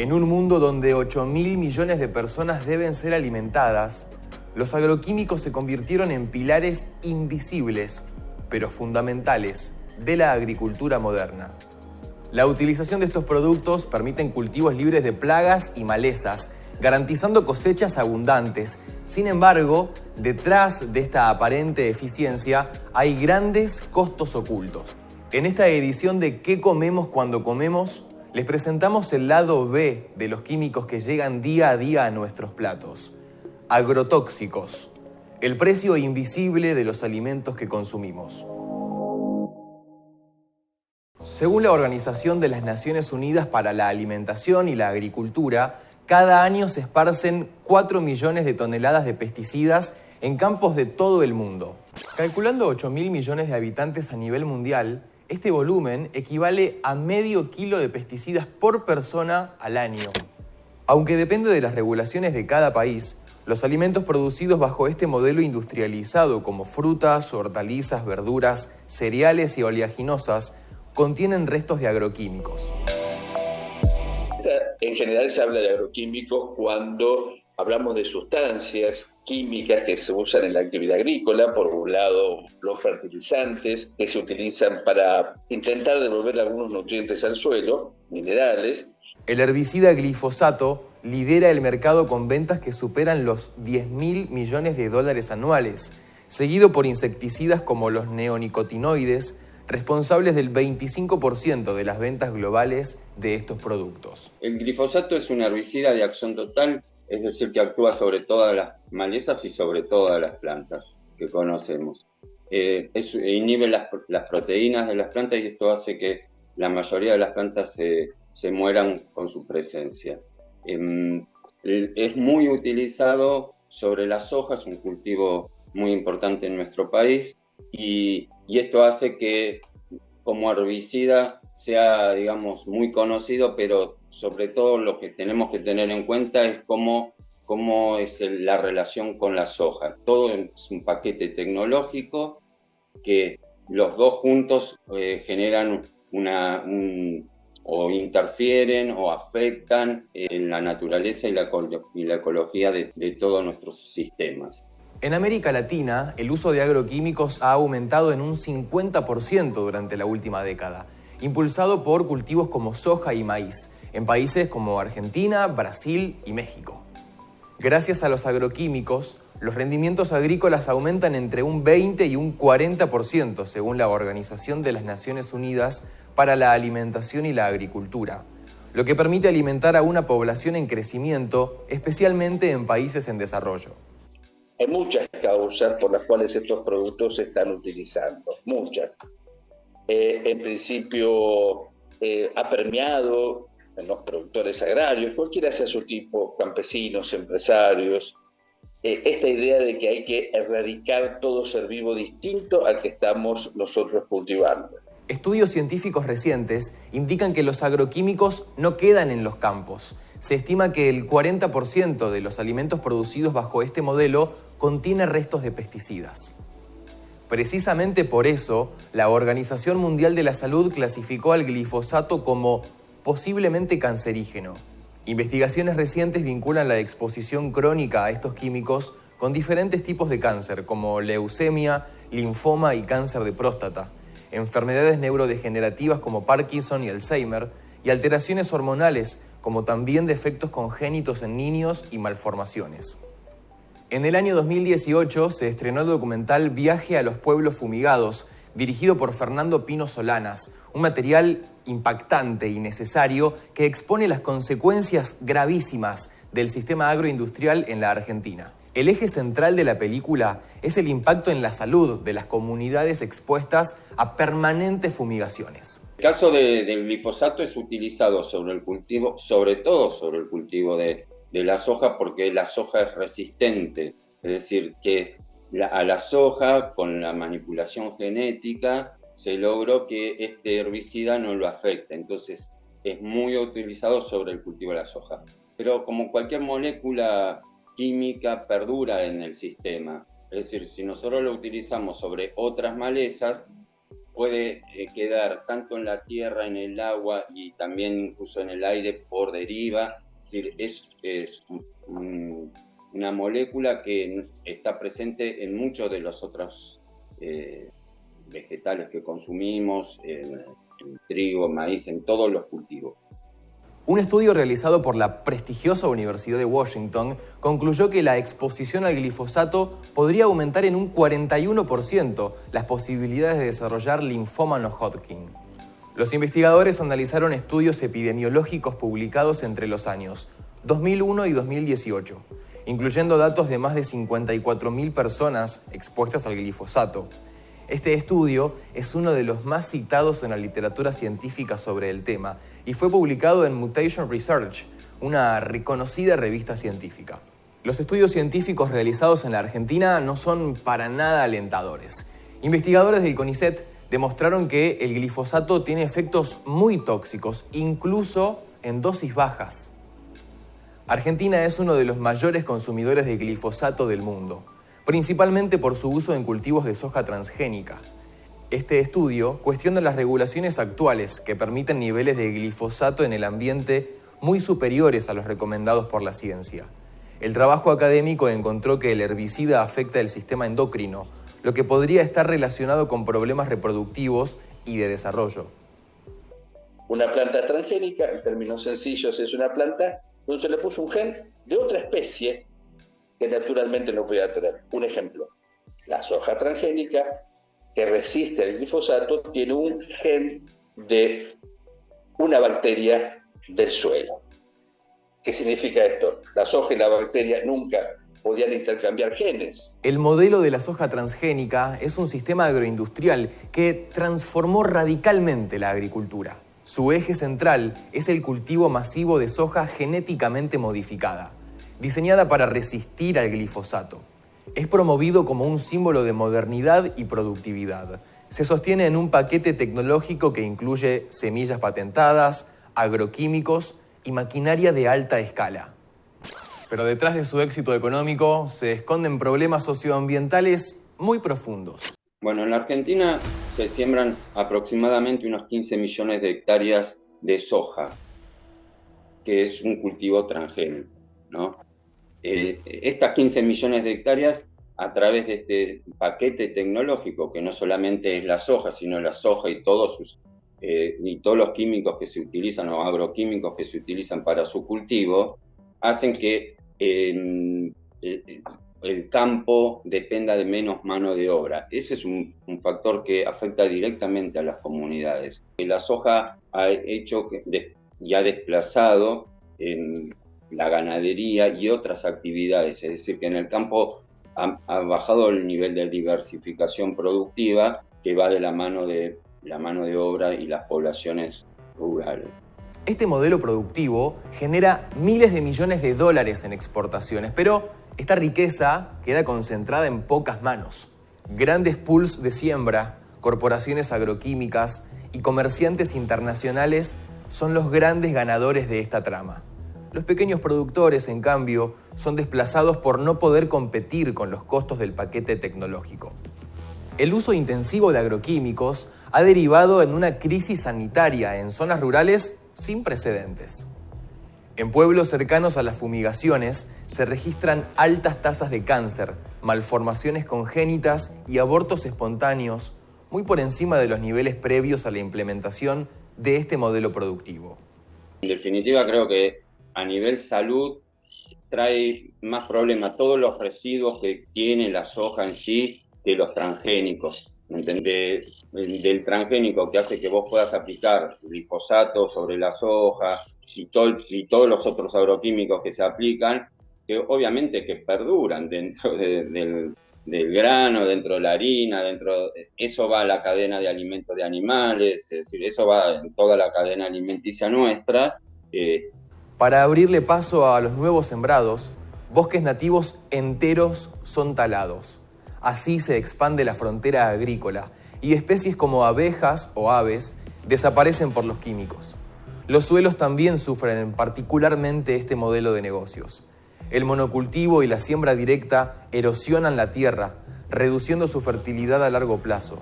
En un mundo donde 8.000 millones de personas deben ser alimentadas, los agroquímicos se convirtieron en pilares invisibles, pero fundamentales, de la agricultura moderna. La utilización de estos productos permite cultivos libres de plagas y malezas, garantizando cosechas abundantes. Sin embargo, detrás de esta aparente eficiencia hay grandes costos ocultos. En esta edición de ¿Qué comemos cuando comemos?, les presentamos el lado B de los químicos que llegan día a día a nuestros platos. Agrotóxicos, el precio invisible de los alimentos que consumimos. Según la Organización de las Naciones Unidas para la Alimentación y la Agricultura, cada año se esparcen 4 millones de toneladas de pesticidas en campos de todo el mundo. Calculando 8.000 millones de habitantes a nivel mundial, este volumen equivale a medio kilo de pesticidas por persona al año. Aunque depende de las regulaciones de cada país, los alimentos producidos bajo este modelo industrializado, como frutas, hortalizas, verduras, cereales y oleaginosas, contienen restos de agroquímicos. En general se habla de agroquímicos cuando hablamos de sustancias químicas que se usan en la actividad agrícola. Por un lado, los fertilizantes que se utilizan para intentar devolver algunos nutrientes al suelo, minerales. El herbicida glifosato lidera el mercado con ventas que superan los 10.000 millones de dólares anuales, seguido por insecticidas como los neonicotinoides, responsables del 25% de las ventas globales de estos productos. El glifosato es un herbicida de acción total, es decir, que actúa sobre todas las malezas y sobre todas las plantas que conocemos. Inhibe las proteínas de las plantas y esto hace que la mayoría de las plantas se mueran con su presencia. Es muy utilizado sobre la soja, es un cultivo muy importante en nuestro país y esto hace que como herbicida sea, digamos, muy conocido, pero sobre todo lo que tenemos que tener en cuenta es cómo es la relación con la soja. Todo es un paquete tecnológico que los dos juntos generan o interfieren o afectan en la naturaleza y la ecología de todos nuestros sistemas. En América Latina, el uso de agroquímicos ha aumentado en un 50% durante la última década, impulsado por cultivos como soja y maíz, en países como Argentina, Brasil y México. Gracias a los agroquímicos, los rendimientos agrícolas aumentan entre un 20 y un 40%, según la Organización de las Naciones Unidas para la Alimentación y la Agricultura, lo que permite alimentar a una población en crecimiento, especialmente en países en desarrollo. Hay muchas causas por las cuales estos productos se están utilizando, muchas. En principio, ha permeado en los productores agrarios, cualquiera sea su tipo, campesinos, empresarios, esta idea de que hay que erradicar todo ser vivo distinto al que estamos nosotros cultivando. Estudios científicos recientes indican que los agroquímicos no quedan en los campos. Se estima que el 40% de los alimentos producidos bajo este modelo contiene restos de pesticidas. Precisamente por eso, la Organización Mundial de la Salud clasificó al glifosato como posiblemente cancerígeno. Investigaciones recientes vinculan la exposición crónica a estos químicos con diferentes tipos de cáncer, como leucemia, linfoma y cáncer de próstata, enfermedades neurodegenerativas como Parkinson y Alzheimer, y alteraciones hormonales, como también defectos congénitos en niños y malformaciones. En el año 2018 se estrenó el documental Viaje a los Pueblos Fumigados, dirigido por Fernando Pino Solanas, un material impactante y necesario que expone las consecuencias gravísimas del sistema agroindustrial en la Argentina. El eje central de la película es el impacto en la salud de las comunidades expuestas a permanentes fumigaciones. El caso del glifosato es utilizado sobre todo sobre el cultivo de la soja, porque la soja es resistente, es decir, que a la soja, con la manipulación genética, se logró que este herbicida no lo afecte, entonces es muy utilizado sobre el cultivo de la soja. Pero como cualquier molécula química perdura en el sistema, es decir, si nosotros lo utilizamos sobre otras malezas, puede quedar tanto en la tierra, en el agua y también incluso en el aire por deriva. Es decir, es una molécula que está presente en muchos de los otros vegetales que consumimos, en trigo, maíz, en todos los cultivos. Un estudio realizado por la prestigiosa Universidad de Washington concluyó que la exposición al glifosato podría aumentar en un 41% las posibilidades de desarrollar linfoma no-Hodgkin. Los investigadores analizaron estudios epidemiológicos publicados entre los años 2001 y 2018, incluyendo datos de más de 54.000 personas expuestas al glifosato. Este estudio es uno de los más citados en la literatura científica sobre el tema y fue publicado en Mutation Research, una reconocida revista científica. Los estudios científicos realizados en la Argentina no son para nada alentadores. Investigadores del CONICET demostraron que el glifosato tiene efectos muy tóxicos, incluso en dosis bajas. Argentina es uno de los mayores consumidores de glifosato del mundo, principalmente por su uso en cultivos de soja transgénica. Este estudio cuestiona las regulaciones actuales que permiten niveles de glifosato en el ambiente muy superiores a los recomendados por la ciencia. El trabajo académico encontró que el herbicida afecta el sistema endocrino, lo que podría estar relacionado con problemas reproductivos y de desarrollo. Una planta transgénica, en términos sencillos, es una planta donde se le puso un gen de otra especie que naturalmente no podía tener. Un ejemplo, la soja transgénica que resiste al glifosato tiene un gen de una bacteria del suelo. ¿Qué significa esto? La soja y la bacteria nunca podían intercambiar genes. El modelo de la soja transgénica es un sistema agroindustrial que transformó radicalmente la agricultura. Su eje central es el cultivo masivo de soja genéticamente modificada, diseñada para resistir al glifosato. Es promovido como un símbolo de modernidad y productividad. Se sostiene en un paquete tecnológico que incluye semillas patentadas, agroquímicos y maquinaria de alta escala. Pero detrás de su éxito económico se esconden problemas socioambientales muy profundos. Bueno, en la Argentina se siembran aproximadamente unos 15 millones de hectáreas de soja, que es un cultivo transgénico, ¿no? Estas 15 millones de hectáreas, a través de este paquete tecnológico, que no solamente es la soja, sino la soja y todos los químicos que se utilizan o agroquímicos que se utilizan para su cultivo, hacen que el campo dependa de menos mano de obra. Ese es un factor que afecta directamente a las comunidades. La soja ha hecho y ha desplazado la ganadería y otras actividades, es decir, que en el campo ha bajado el nivel de diversificación productiva que va de la mano de obra y las poblaciones rurales. Este modelo productivo genera miles de millones de dólares en exportaciones, pero esta riqueza queda concentrada en pocas manos. Grandes pools de siembra, corporaciones agroquímicas y comerciantes internacionales son los grandes ganadores de esta trama. Los pequeños productores, en cambio, son desplazados por no poder competir con los costos del paquete tecnológico. El uso intensivo de agroquímicos ha derivado en una crisis sanitaria en zonas rurales sin precedentes. En pueblos cercanos a las fumigaciones se registran altas tasas de cáncer, malformaciones congénitas y abortos espontáneos, muy por encima de los niveles previos a la implementación de este modelo productivo. En definitiva, creo que a nivel salud trae más problemas todos los residuos que tiene la soja en sí de los transgénicos. Del transgénico que hace que vos puedas aplicar glifosato sobre la soja y todos los otros agroquímicos que se aplican, que obviamente que perduran dentro del grano, dentro de la harina, eso va a la cadena de alimentos de animales, es decir, eso va en toda la cadena alimenticia nuestra. Para abrirle paso a los nuevos sembrados, bosques nativos enteros son talados. Así se expande la frontera agrícola y especies como abejas o aves desaparecen por los químicos. Los suelos también sufren particularmente este modelo de negocios. El monocultivo y la siembra directa erosionan la tierra, reduciendo su fertilidad a largo plazo.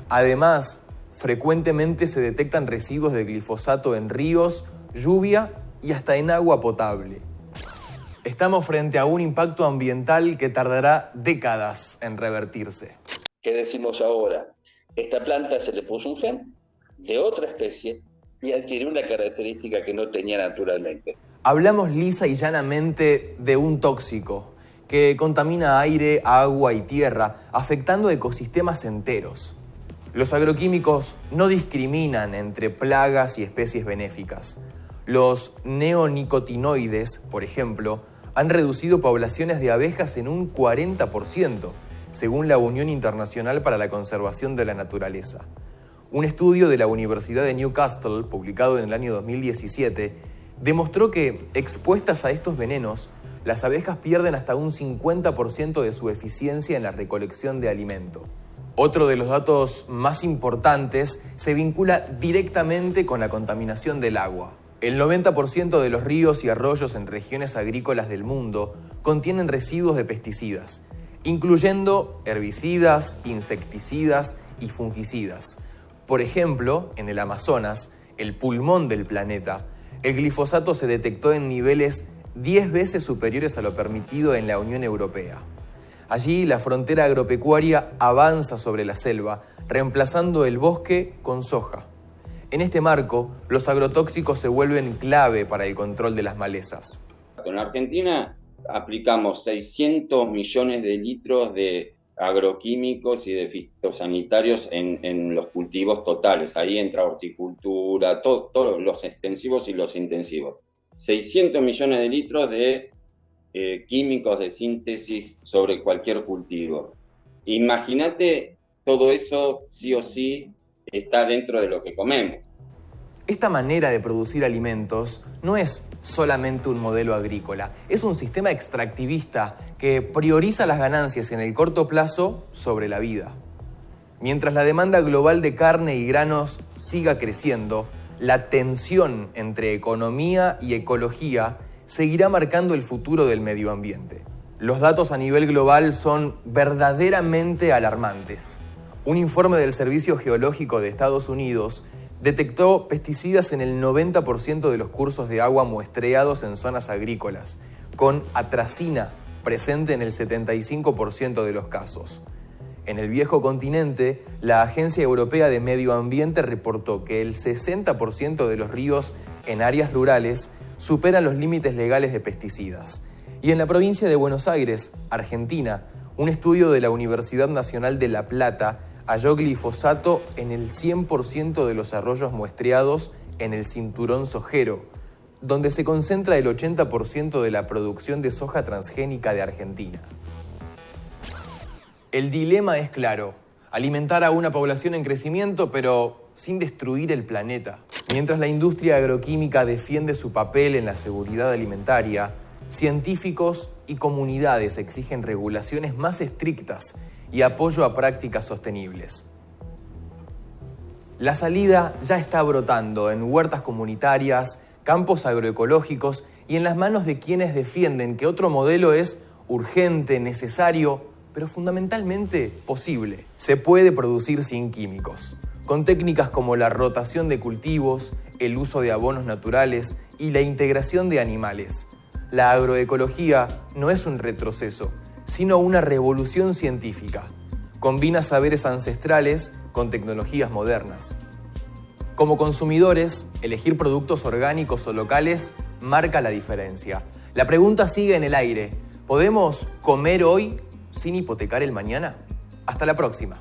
Además, Frecuentemente se detectan residuos de glifosato en ríos, lluvia y hasta en agua potable. Estamos frente a un impacto ambiental que tardará décadas en revertirse. ¿Qué decimos ahora? Esta planta se le puso un gen de otra especie y adquirió una característica que no tenía naturalmente. Hablamos lisa y llanamente de un tóxico que contamina aire, agua y tierra, afectando ecosistemas enteros. Los agroquímicos no discriminan entre plagas y especies benéficas. Los neonicotinoides, por ejemplo, han reducido poblaciones de abejas en un 40%, según la Unión Internacional para la Conservación de la Naturaleza. Un estudio de la Universidad de Newcastle, publicado en el año 2017, demostró que, expuestas a estos venenos, las abejas pierden hasta un 50% de su eficiencia en la recolección de alimento. Otro de los datos más importantes se vincula directamente con la contaminación del agua. El 90% de los ríos y arroyos en regiones agrícolas del mundo contienen residuos de pesticidas, incluyendo herbicidas, insecticidas y fungicidas. Por ejemplo, en el Amazonas, el pulmón del planeta, el glifosato se detectó en niveles 10 veces superiores a lo permitido en la Unión Europea. Allí, la frontera agropecuaria avanza sobre la selva, reemplazando el bosque con soja. En este marco, los agrotóxicos se vuelven clave para el control de las malezas. En Argentina aplicamos 600 millones de litros de agroquímicos y de fitosanitarios en los cultivos totales. Ahí entra horticultura, todos los extensivos y los intensivos. 600 millones de litros de químicos de síntesis sobre cualquier cultivo. Imagínate, todo eso sí o sí está dentro de lo que comemos. Esta manera de producir alimentos no es solamente un modelo agrícola, es un sistema extractivista que prioriza las ganancias en el corto plazo sobre la vida. Mientras la demanda global de carne y granos siga creciendo, la tensión entre economía y ecología seguirá marcando el futuro del medio ambiente. Los datos a nivel global son verdaderamente alarmantes. Un informe del Servicio Geológico de Estados Unidos detectó pesticidas en el 90% de los cursos de agua muestreados en zonas agrícolas, con atracina presente en el 75% de los casos. En el viejo continente, la Agencia Europea de Medio Ambiente reportó que el 60% de los ríos en áreas rurales superan los límites legales de pesticidas. Y en la provincia de Buenos Aires, Argentina, un estudio de la Universidad Nacional de La Plata halló glifosato en el 100% de los arroyos muestreados en el cinturón sojero, donde se concentra el 80% de la producción de soja transgénica de Argentina. El dilema es claro: alimentar a una población en crecimiento, pero sin destruir el planeta. Mientras la industria agroquímica defiende su papel en la seguridad alimentaria, científicos y comunidades exigen regulaciones más estrictas y apoyo a prácticas sostenibles. La salida ya está brotando en huertas comunitarias, campos agroecológicos y en las manos de quienes defienden que otro modelo es urgente, necesario, pero fundamentalmente posible. Se puede producir sin químicos, con técnicas como la rotación de cultivos, el uso de abonos naturales y la integración de animales. La agroecología no es un retroceso, sino una revolución científica. Combina saberes ancestrales con tecnologías modernas. Como consumidores, elegir productos orgánicos o locales marca la diferencia. La pregunta sigue en el aire: ¿podemos comer hoy sin hipotecar el mañana? Hasta la próxima.